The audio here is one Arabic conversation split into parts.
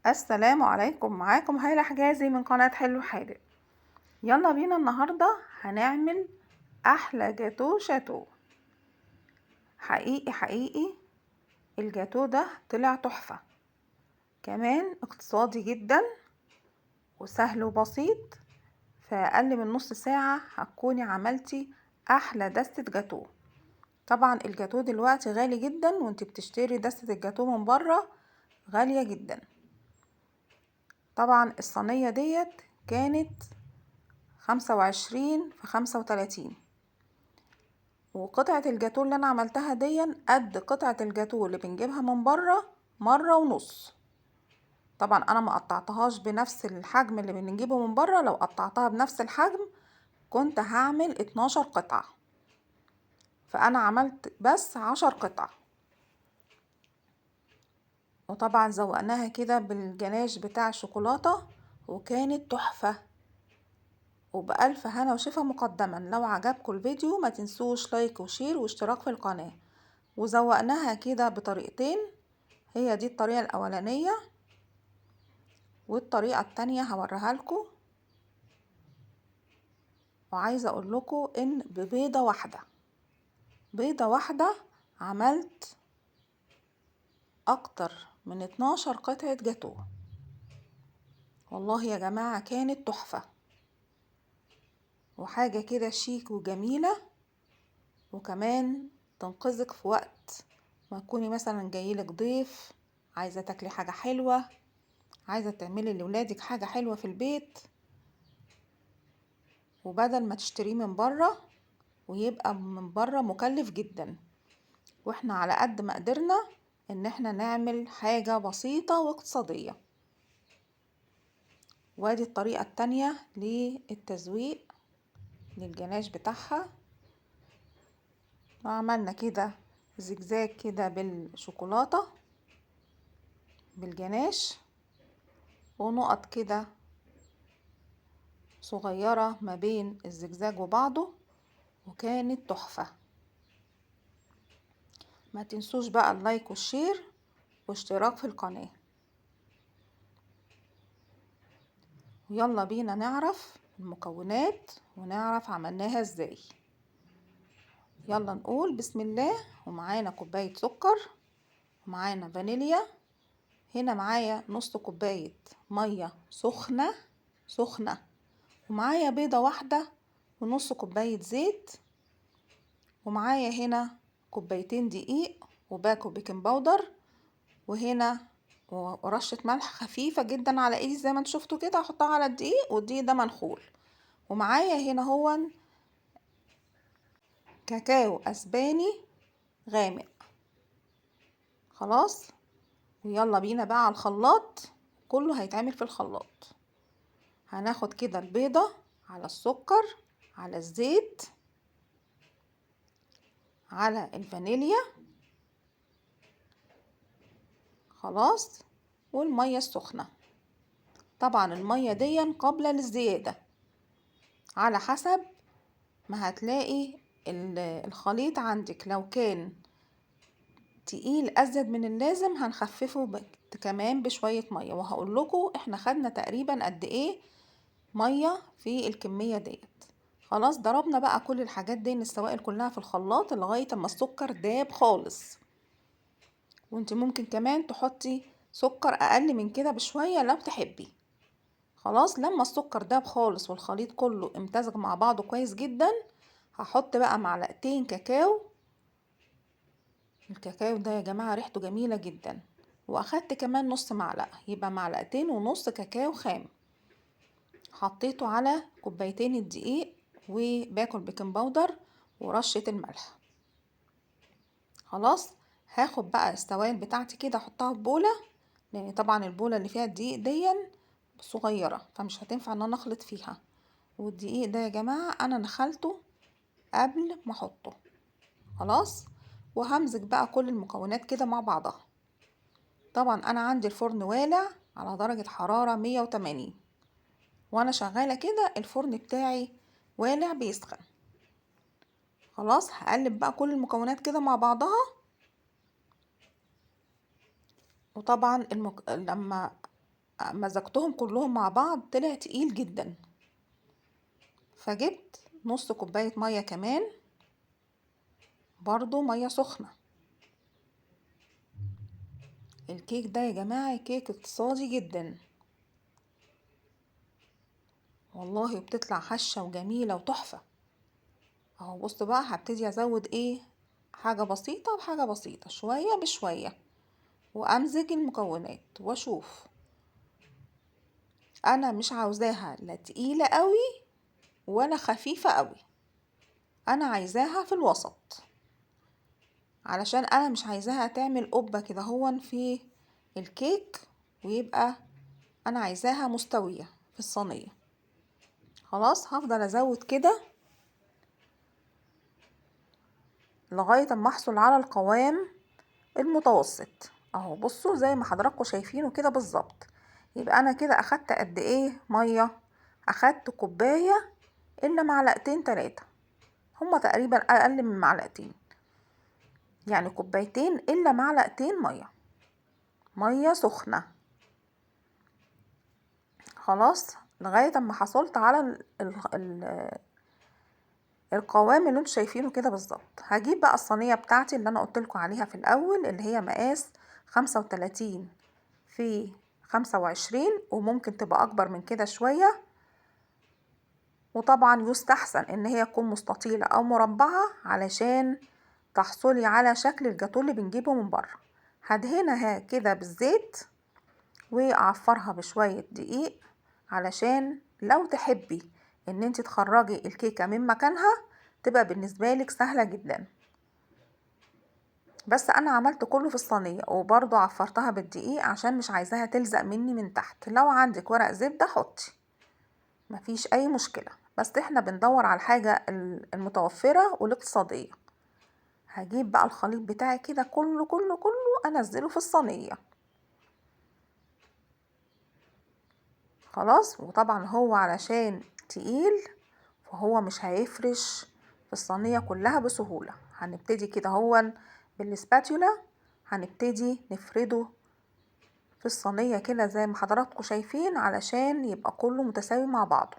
السلام عليكم، معاكم هالة حجازي من قناة حلو حادق. يلا بينا النهاردة هنعمل أحلى جاتو شاتو. حقيقي حقيقي الجاتو ده طلع تحفة، كمان اقتصادي جدا وسهل وبسيط. في أقل من نص ساعة هتكوني عملتي أحلى دستة جاتو. طبعا الجاتو دلوقتي غالي جدا، وانت بتشتري دستة الجاتو من بره غالية جدا. طبعا الصينية ديت كانت 25 في 35، وقطعة الجاتو اللي انا عملتها دي قد قطعة الجاتو اللي بنجيبها من بره مرة ونص. طبعا انا ما قطعتهاش بنفس الحجم اللي بنجيبه من بره، لو قطعتها بنفس الحجم كنت هعمل 12 قطعة، فانا عملت بس 10 قطع. وطبعا زوقناها كده بالجناش بتاع الشوكولاتة وكانت تحفة، وبألف هنا وشفا مقدما. لو عجبكم الفيديو ما تنسوش لايك وشير واشتراك في القناة. وزوقناها كده بطريقتين، هي دي الطريقة الأولانية، والطريقة التانية هوريها لكم. وعايزة اقول لكم ان ببيضة واحدة عملت اكتر من 12 قطعة جاتو. والله يا جماعة كانت تحفة، وحاجة كده شيك وجميلة، وكمان تنقذك في وقت ما تكوني مثلا جايلك ضيف، عايزة تاكلي حاجة حلوة، عايزة تعملي لولادك حاجة حلوة في البيت، وبدل ما تشتريه من بره ويبقى من بره مكلف جدا. واحنا على قد ما قدرنا ان احنا نعمل حاجة بسيطة واقتصادية. وادي الطريقة التانية للتزويق للجناش بتاعها. وعملنا كده زجزاج كده بالشوكولاتة بالجناش، ونقط كده صغيرة ما بين الزجزاج وبعضه، وكانت تحفة. ما تنسوش بقى اللايك والشير واشتراك في القناة. يلا بينا نعرف المكونات ونعرف عملناها ازاي. يلا نقول بسم الله. ومعانا كوباية سكر، ومعانا فانيليا. هنا معايا نص كوباية مية سخنة، ومعايا بيضة واحدة ونص كوباية زيت، ومعايا هنا كوبايتين دقيق وباكو بيكنج باودر، وهنا ورشة ملح خفيفة جدا على ايدي زي ما انتوا شفتوا كده. هحطها على الدقيق، والدقيق ده منخول. ومعايا هنا هو كاكاو اسباني غامق. خلاص، ويلا بينا بقى على الخلاط. كله هيتعمل في الخلاط. هناخد كده البيضة على السكر على الزيت على الفانيليا، خلاص، والمية السخنة. طبعا المية دي قابلة للزيادة على حسب ما هتلاقي الخليط عندك. لو كان تقيل ازيد من اللازم هنخففه كمان بشوية مية، وهقول لكم احنا خدنا تقريبا قد ايه مية في الكمية ديت. خلاص، ضربنا بقى كل الحاجات دي السوائل كلها في الخلاط لغاية اما السكر داب خالص. وانت ممكن كمان تحطي سكر اقل من كده بشوية لو تحبي. خلاص، لما السكر داب خالص والخليط كله امتزج مع بعضه كويس جدا، هحط بقى معلقتين كاكاو. الكاكاو ده يا جماعة ريحته جميلة جدا. واخدت كمان نص معلقة، يبقى معلقتين ونص كاكاو خام. حطيته على كوبايتين الدقيق وباكل بيكنج باودر ورشة الملح. خلاص، هاخد بقى السوائل بتاعتي كده احطها في بولة، لان طبعا البولة اللي فيها الدقيق دي صغيرة فمش هتنفع ان انا اخلط فيها. والدقيق ده يا جماعة انا نخلته قبل ما احطه. خلاص، وهمزج بقى كل المكونات كده مع بعضها. طبعا انا عندي الفرن والع على درجة حرارة 180، وانا شغالة كده الفرن بتاعي والع بيسخن. خلاص، هقلب بقى كل المكونات كده مع بعضها. وطبعا لما مزجتهم كلهم مع بعض طلع تقيل جدا، فجبت نص كوباية مية كمان، برضو مية سخنة. الكيك ده يا جماعة كيك اقتصادي جدا والله، وبتطلع هشة وجميلة وتحفة. اهو بصوا بقى، هبتدي ازود ايه، حاجة بسيطة وحاجة بسيطة، شوية بشوية، وامزج المكونات واشوف. انا مش عاوزاها لا تقيلة قوي ولا خفيفة قوي، انا عايزاها في الوسط، علشان انا مش عايزاها تعمل قبة كده هون في الكيك، ويبقى انا عايزاها مستوية في الصينية. خلاص هفضل ازود كده لغاية اما احصل على القوام المتوسط. اهو بصوا زي ما حضراتكم شايفينه كده بالظبط. يبقى انا كده اخدت قد ايه مية؟ اخدت كوباية الا معلقتين 3، هما تقريبا اقل من معلقتين، يعني كوبايتين الا معلقتين مية سخنة. خلاص لغاية اما حصلت على القوام اللي انتوا شايفينه كده بالظبط. هجيب بقى الصينية بتاعتي اللي انا قلتلكوا عليها في الاول، اللي هي مقاس 35 في 25، وممكن تبقى اكبر من كده شوية، وطبعا يستحسن ان هي تكون مستطيلة او مربعة علشان تحصلي على شكل الجاتو اللي بنجيبه من بره. هدهنها كده بالزيت واعفرها بشوية دقيق، علشان لو تحبي ان انت تخرجي الكيكة من مكانها تبقى بالنسبة لك سهلة جدا. بس انا عملت كله في الصينية، وبرضو عفرتها بالدقيق عشان مش عايزاها تلزق مني من تحت. لو عندك ورق زبدة حطي، مفيش اي مشكلة، بس احنا بندور على الحاجة المتوفرة والاقتصادية. هجيب بقى الخليط بتاعي كده كله كله كله انزله في الصينية. خلاص، وطبعا هو علشان تقيل فهو مش هيفرش في الصينية كلها بسهولة. هنبتدي كده هو بالسباتولا، هنبتدي نفرده في الصينية كده زي ما حضراتكم شايفين، علشان يبقى كله متساوي مع بعضه.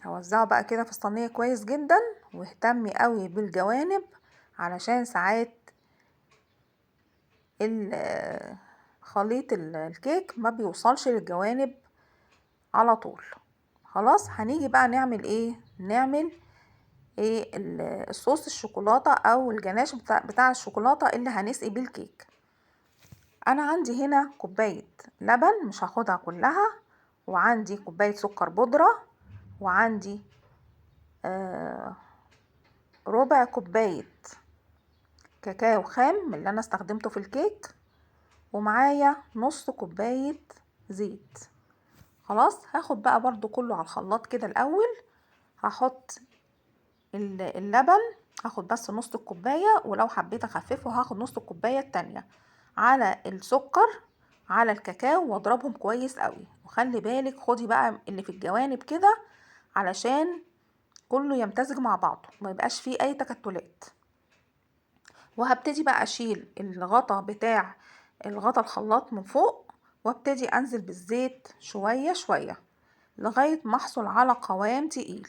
هوزعه بقى كده في الصينية كويس جدا، واهتمي قوي بالجوانب علشان ساعات خليط الكيك ما بيوصلش للجوانب على طول. خلاص هنيجي بقى نعمل ايه، نعمل ايه الصوص الشوكولاتة او الجناش بتاع الشوكولاتة اللي هنسقي بيه الكيك. انا عندي هنا كوباية لبن، مش هاخدها كلها، وعندي كوباية سكر بودرة، وعندي ربع كوباية كاكاو خام من اللي انا استخدمته في الكيك، ومعايا نص كوباية زيت. خلاص هاخد بقى برضو كله على الخلاط كده الاول. هحط اللبن، هاخد بس نص الكوباية، ولو حبيت اخففه هاخد نص الكوباية التانية على السكر على الكاكاو، واضربهم كويس قوي. وخلي بالك خدي بقى اللي في الجوانب كده علشان كله يمتزج مع بعضه، ما يبقاش فيه اي تكتلات. وهبتدي بقى اشيل الغطا بتاع الغطا الخلاط من فوق، وابتدي انزل بالزيت شوية شوية لغاية ما احصل على قوام تقيل.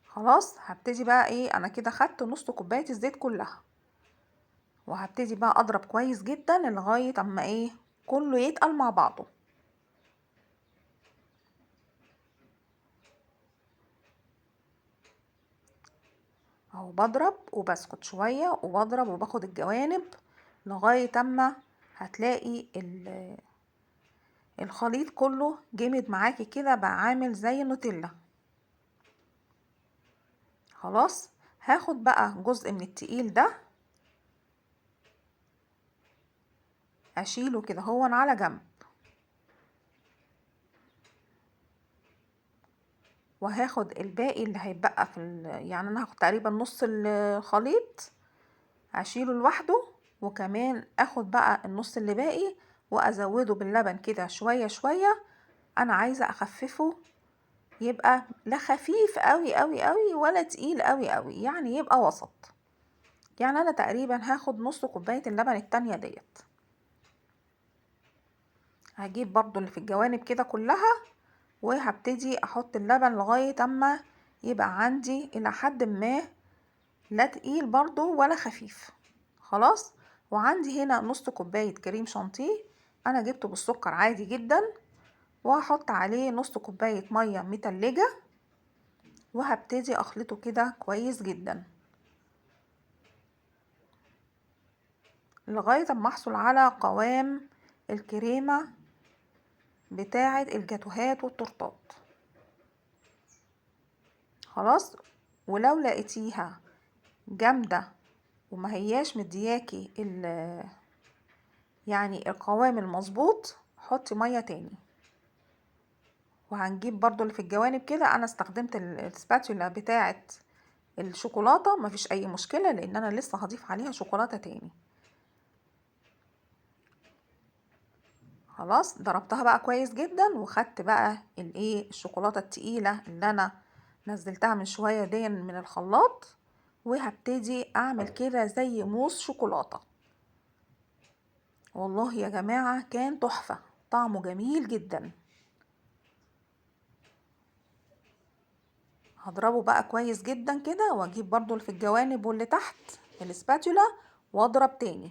خلاص هبتدي بقى ايه، انا كده خدت نص كوباية الزيت كلها، وهبتدي بقى اضرب كويس جدا لغاية اما ايه كله يتقل مع بعضه. اهو بضرب وبسكت شوية، وبضرب وباخد الجوانب لغاية اما هتلاقي الخليط كله جمد معاكي كده، بقى عامل زي النوتيلا. خلاص هاخد بقى جزء من التقيل ده اشيله كده هون على جنب، وهاخد الباقي اللي هيتبقى يعني انا هاخد تقريبا نص الخليط اشيله لوحده، وكمان اخد بقى النص اللي باقي وازوده باللبن كده شوية شوية. انا عايزة اخففه، يبقى لا خفيف قوي قوي قوي ولا تقيل قوي قوي، يعني يبقى وسط. يعني انا تقريبا هاخد نص كوباية اللبن التانية ديت. هجيب برضو اللي في الجوانب كده كلها وهبتدي احط اللبن لغاية اما يبقى عندي الى حد ما لا تقيل برضو ولا خفيف. خلاص. وعندي هنا نص كوباية كريم شانتيه، انا جبته بالسكر عادي جدا، وهحط عليه نص كوباية مية متلجة وهبتدي اخلطه كده كويس جدا لغاية اما احصل على قوام الكريمة بتاعة الجاتوهات والتورتات. خلاص. ولو لقيتيها جامدة وما هياش مدياكي يعني القوام المظبوط، حطي مية تاني. وهنجيب برضو اللي في الجوانب كده، انا استخدمت السباتولا بتاعة الشوكولاتة، مفيش اي مشكلة لان انا لسه هضيف عليها شوكولاتة تاني. خلاص. ضربتها بقى كويس جدا وخدت بقى الشوكولاتة التقيلة اللي انا نزلتها من شوية دي من الخلاط، وهبتدي اعمل كده زي موس شوكولاتة. والله يا جماعة كان تحفة، طعمه جميل جدا. هضربه بقى كويس جدا كده، واجيب برضو اللي في الجوانب واللي تحت الاسباتولا واضرب تاني.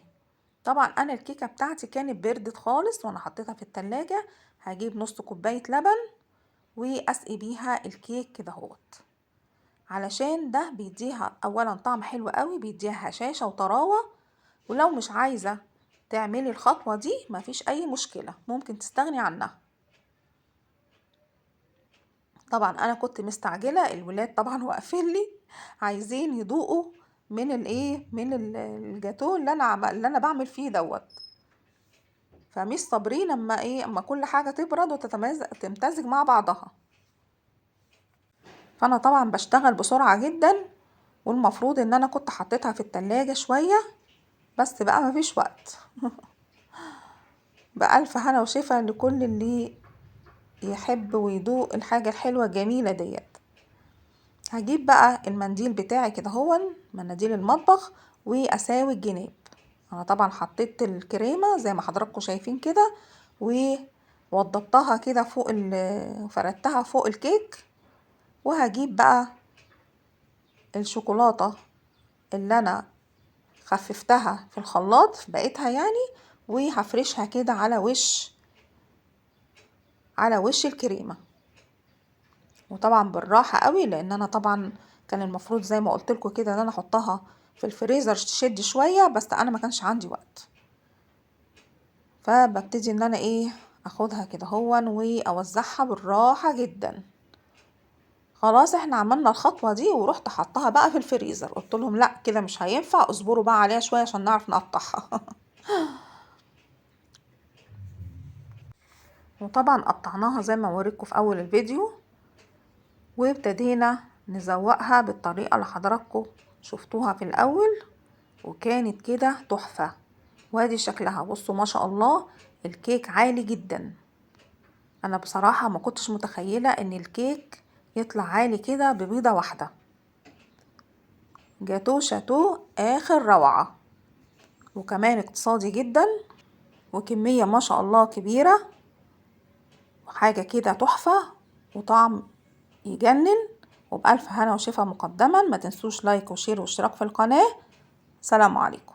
طبعا انا الكيكة بتاعتي كانت بردت خالص وانا حطيتها في التلاجة. هجيب نص كوباية لبن واسقي بيها الكيك كده اهوت، علشان ده بيديها اولا طعم حلو قوي، بيديها هشاشة وطراوة. ولو مش عايزة تعملي الخطوة دي مفيش اي مشكلة، ممكن تستغني عنها. طبعا انا كنت مستعجلة، الولاد طبعا واقفين لي عايزين يدوقوا من الجاتو اللي انا بعمل فيه دوت، فمش صابرين اما كل حاجة تبرد وتمتزج مع بعضها. فانا طبعا بشتغل بسرعة جدا، والمفروض ان انا كنت حطيتها في التلاجة شوية، بس بقى مفيش وقت. بألف هنا وشفا لكل اللي يحب ويدوق الحاجة الحلوة الجميلة ديت. هجيب بقى المنديل بتاعي كده هون، مناديل المطبخ، واساوي الجناب. انا طبعا حطيت الكريمة زي ما حضراتكم شايفين كده، ووضبتها كده فردتها فوق الكيك. وهجيب بقى الشوكولاتة اللي انا خففتها في الخلاط في بقيتها يعني، وهفرشها كده على وش الكريمة. وطبعا بالراحة قوي، لان انا طبعا كان المفروض زي ما قلت لكم كده ان انا احطها في الفريزر تشد شوية، بس انا ما كانش عندي وقت. فببتدي ان انا اخدها كده هون واوزعها بالراحة جدا. خلاص احنا عملنا الخطوة دي، ورحت حطها بقى في الفريزر. قلت لهم لا كده مش هينفع، اصبروا بقى عليها شوية عشان نعرف نقطعها. وطبعا قطعناها زي ما وريتكم في اول الفيديو، وابتدينا نزوقها بالطريقة اللي حضراتكم شفتوها في الاول، وكانت كده تحفة. وادي شكلها، بصوا ما شاء الله الكيك عالي جدا. انا بصراحة ما كنتش متخيلة ان الكيك يطلع عالي كده ببيضة واحدة. جاتو شاتو اخر روعة، وكمان اقتصادي جدا، وكمية ما شاء الله كبيرة، وحاجة كده تحفة، وطعم يجنن. وبألف هنا وشفا مقدما. ما تنسوش لايك وشير واشتراك في القناة. سلام عليكم.